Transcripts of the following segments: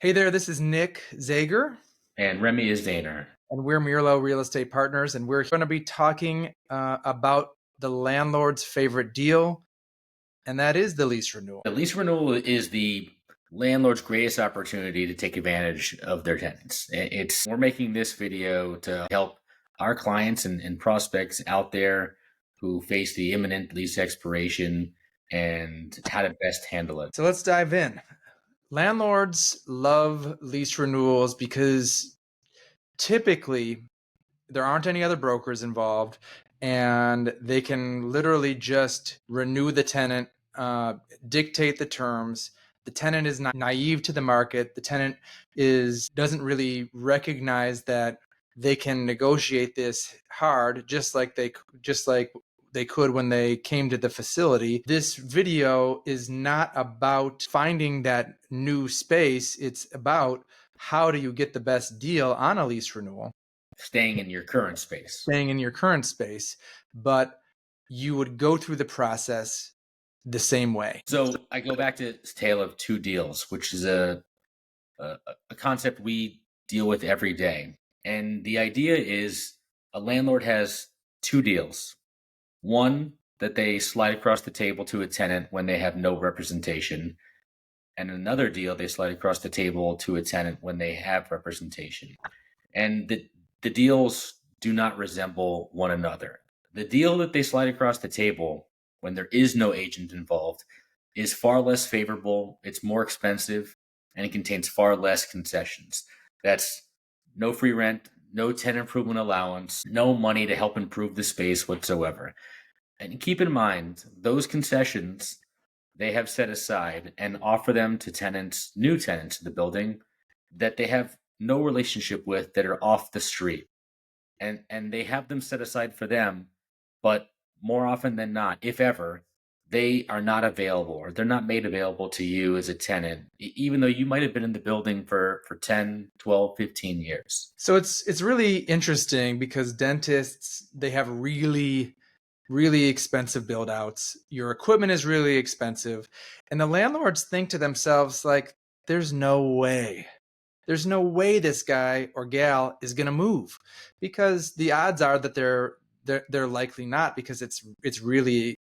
Hey there, this is Nick Zager, And Remy is Daner. and we're Mirlo Real Estate Partners, and we're going to be talking about the landlord's favorite deal, and that is the lease renewal. The lease renewal is the landlord's greatest opportunity to take advantage of their tenants. We're making this video to help our clients and prospects out there who face the imminent lease expiration and how to best handle it. So let's dive in. Landlords love lease renewals because typically there aren't any other brokers involved, and they can literally just renew the tenant, dictate the terms. The tenant is not naive to the market. The tenant doesn't really recognize that they can negotiate this hard, just like they could when they came to the facility. This video is not about finding that new space. It's about how do you get the best deal on a lease renewal, Staying in your current space. staying in your current space, but you would go through the process the same way. So I go back to this tale of two deals, which is a, a concept we deal with every day. And the idea is a landlord has two deals. One, that they slide across the table to a tenant when they have no representation. And another deal, they slide across the table to a tenant when they have representation. And the deals do not resemble one another. The deal that they slide across the table when there is no agent involved is far less favorable, it's more expensive, and it contains far less concessions. That's no free rent, no tenant improvement allowance, no money to help improve the space whatsoever. And keep in mind, those concessions they have set aside and offer them to tenants, new tenants to the building that they have no relationship with, that are off the street. And they have them set aside for them, but more often than not, if ever, they are not available, or they're not made available to you as a tenant, even though you might have been in the building for 10, 12, 15 years. So it's really interesting because dentists, they have really expensive build outs. Your equipment is really expensive, and the landlords think to themselves like, there's no way. There's no way this guy or gal is going to move, because the odds are that they're likely not, because it's really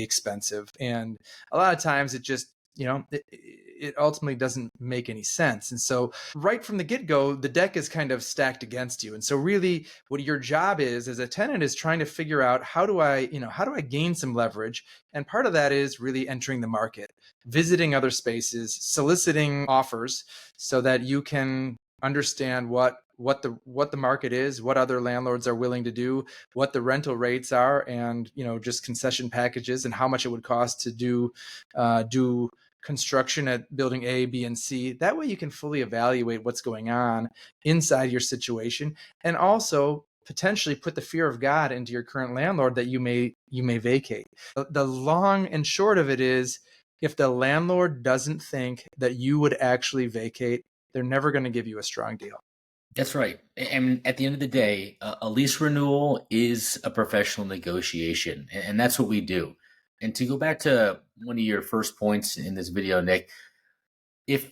expensive, and a lot of times it just, it ultimately doesn't make any sense. And so right from the get-go, the deck is kind of stacked against you. And so really what your job is as a tenant is trying to figure out, how do I gain some leverage? And part of that is really entering the market, visiting other spaces, soliciting offers, so that you can understand what the market is, what other landlords are willing to do, what the rental rates are, and just concession packages, and how much it would cost to do construction at building A, B, and C. That way you can fully evaluate what's going on inside your situation, and also potentially put the fear of God into your current landlord that you may vacate. The long and short of it is, if the landlord doesn't think that you would actually vacate, they're never going to give you a strong deal. That's right. And at the end of the day, a lease renewal is a professional negotiation, and that's what we do. And to go back to one of your first points in this video, Nick, if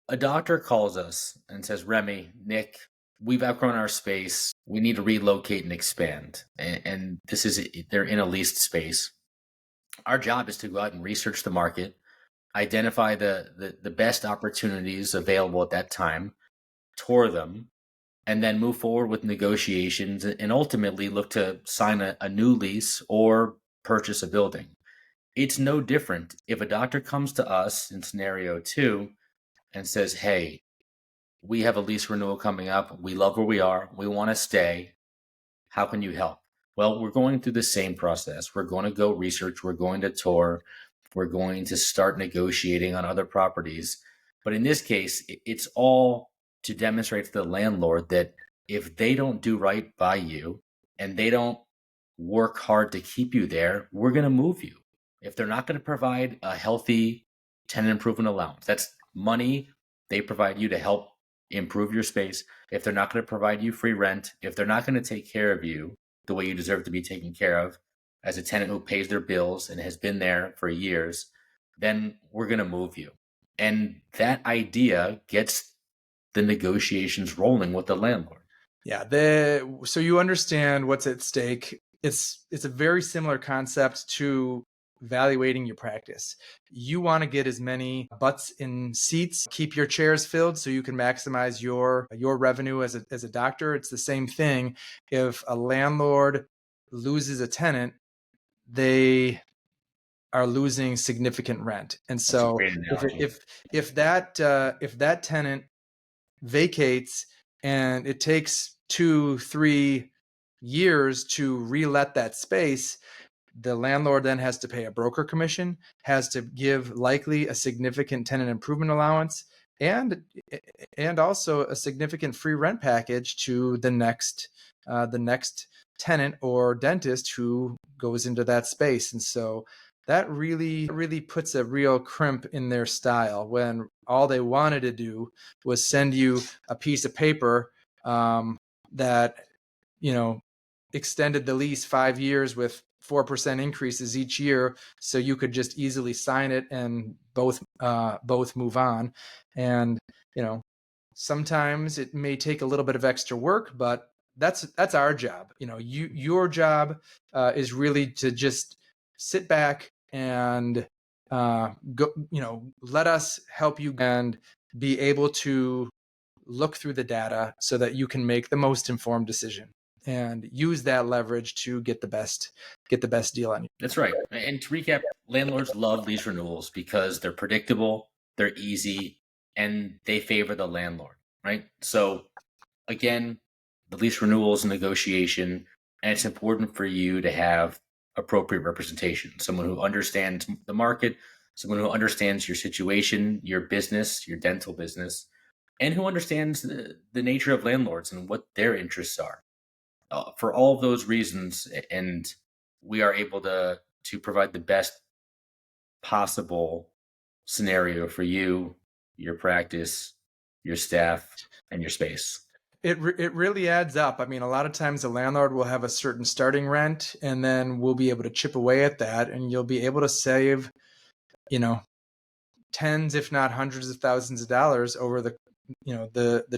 a doctor calls us and says, Remy, Nick, we've outgrown our space, we need to relocate and expand, and they're in a leased space, our job is to go out and research the market, identify the best opportunities available at that time, tour them, and then move forward with negotiations and ultimately look to sign a new lease or purchase a building. It's no different if a doctor comes to us in scenario 2 and says, hey, we have a lease renewal coming up. We love where we are. We want to stay. How can you help? Well, we're going through the same process. We're going to go research. We're going to tour. We're going to start negotiating on other properties. But in this case, it's all to demonstrate to the landlord that if they don't do right by you and they don't work hard to keep you there, we're going to move you. If they're not going to provide a healthy tenant improvement allowance, that's money they provide you to help improve your space. If they're not going to provide you free rent, if they're not going to take care of you the way you deserve to be taken care of as a tenant who pays their bills and has been there for years, then we're going to move you. And that idea gets the negotiations rolling with the landlord. Yeah, so you understand what's at stake. It's a very similar concept to evaluating your practice. You want to get as many butts in seats, keep your chairs filled so you can maximize your revenue as a doctor. It's the same thing. If a landlord loses a tenant, they are losing significant rent. And That's a so great analogy. if that tenant vacates and it takes 2-3 years to relet that space, the landlord then has to pay a broker commission, has to give likely a significant tenant improvement allowance, and also a significant free rent package to the next tenant or dentist who goes into that space. And so that really puts a real crimp in their style when all they wanted to do was send you a piece of paper that extended the lease 5 years with 4% increases each year, so you could just easily sign it and both move on. And sometimes it may take a little bit of extra work, but that's our job. Your job is really to just sit back and go. Let us help you and be able to look through the data so that you can make the most informed decision and use that leverage to get the best deal on you. That's right. And to recap, landlords love lease renewals because they're predictable, they're easy, and they favor the landlord, right? So again, the lease renewal is a negotiation, and it's important for you to have appropriate representation, someone who understands the market, someone who understands your situation, your business, your dental business, and who understands the nature of landlords and what their interests are. For all of those reasons, and we are able to provide the best possible scenario for you, your practice, your staff, and your space. It really adds up. I mean, a lot of times the landlord will have a certain starting rent, and then we'll be able to chip away at that, and you'll be able to save, tens, if not hundreds of thousands of dollars over the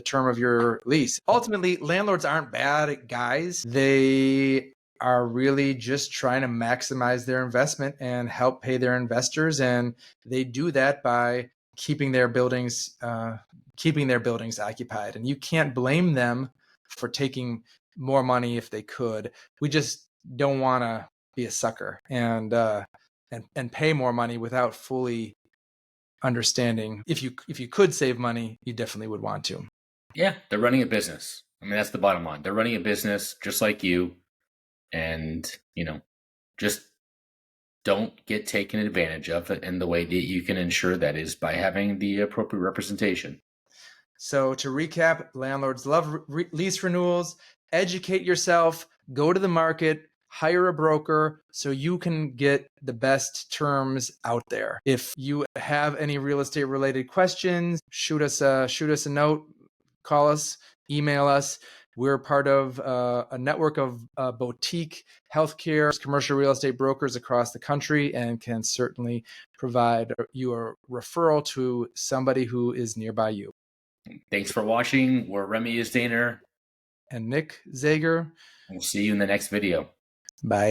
term of your lease. Ultimately, landlords aren't bad guys. They are really just trying to maximize their investment and help pay their investors, and they do that by keeping their buildings occupied. And you can't blame them for taking more money if they could. We just don't want to be a sucker and pay more money without fully understanding. If you could save money, you definitely would want to. Yeah, they're running a business. I mean, that's the bottom line. They're running a business just like you, and just don't get taken advantage of. And the way that you can ensure that is by having the appropriate representation. So to recap, landlords love lease renewals. Educate yourself, go to the market, hire a broker so you can get the best terms out there. If you have any real estate related questions, shoot us a note, call us, email us. We're part of a network of boutique healthcare commercial real estate brokers across the country, and can certainly provide you a referral to somebody who is nearby you. Thanks for watching. We're Remy Isdaner. And Nick Zager. We'll see you in the next video. Bye.